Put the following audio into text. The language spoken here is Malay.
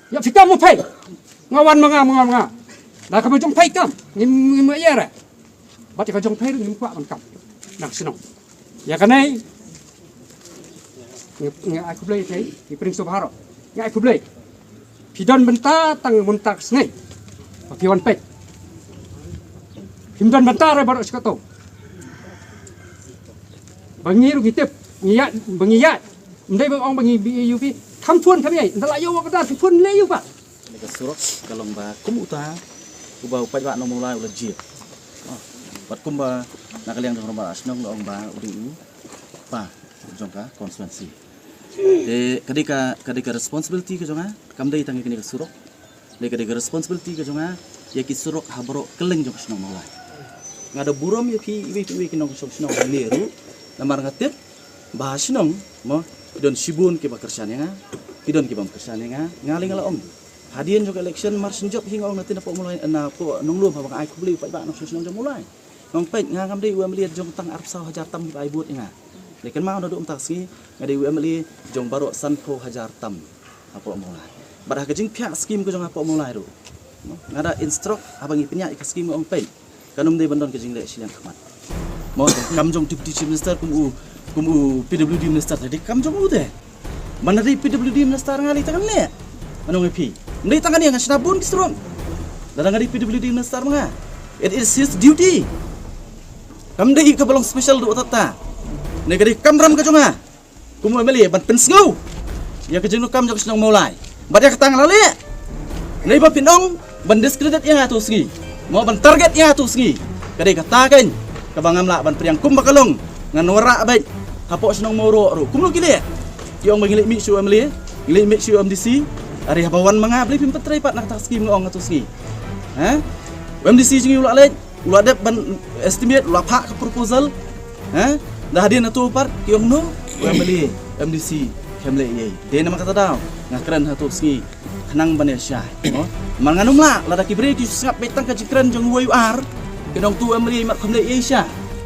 ya fikam mo pay ngawan mga na ka jong pay kam ngim yara bat ka jong pay ngim kwa man kam nak sinong ya kanai ngi aku blay tay di pring subharo ngi aku blay pidon benta tang muntak sngai pakiwan pay himdan benta re baru sikato bangiru kitip bangiyat ndai bang ong bangi UP kampuan kami ai ndala yo ka da pun le yo ba ka surok kalong ba kum uta uba upai ba no mulai ulah jir bat kum ba nakaliang dong ba asnong ong ba uri pa jongka konstituensi de kadika responsibility ka jonga kam dai tangi kini ka surok le kadika responsibility ka jonga ya ki surok habro keleng jong asnong mulai ngada burom ya ki iwi kinong asnong leru namar ngatip bahasnong mo don sibun ke bakersan nga kidon ke bam kersan nga ngaling ala om hadian juga election marsin job hinga ong natin na po mulai na po nong lum habang ay kubli pa ba nong susunong jam mulai nong pet nga ngam dei uam liat jong tang arp saw hajar tam ba ibut nga lekan ma do taksi nga dei uam li jong baro san ko hajar tam apo mulai badah kejing pihak skim ko jong apo mulai ro ngada instruct habang ipinya ik skim ong pet kanum dei bandon kejing le silang khamat mo kam jong deputy chief minister kumu PWD minister tadi kam jong ude mana di PWD minister ngali tangan le anong epi ndai tangan yang snabun kisrom dadang ngali PWD minister mga it is his duty kam dei ka balong special do tata negari kam ram ka jonga kumu emeli ban pensngau ya ka jeng kam jong snong mulai badia ka tangan le ndai ba pinong ban discredit yang atu sgi mau ban target yang atu sgi kadai kata kan ka bangam la ban priang kum bakalong ngan wara baik hapo senong moro ro kumlo kile yung mangili mi su amli ngili mi su MDC ari habawan mga beli pim petrai pat nak tak skim ngong atus ngi ha MDC jingi ula le ula dep ban estimate ula pak proposal ha dah hadian atu part yung no amli MDC kemle ye de nama kata daw ngakran atus ngi kanang banesya no manganum la lada kibre ki sngap betang ka jikran jong UR kinong tu amli mat kemle ye sya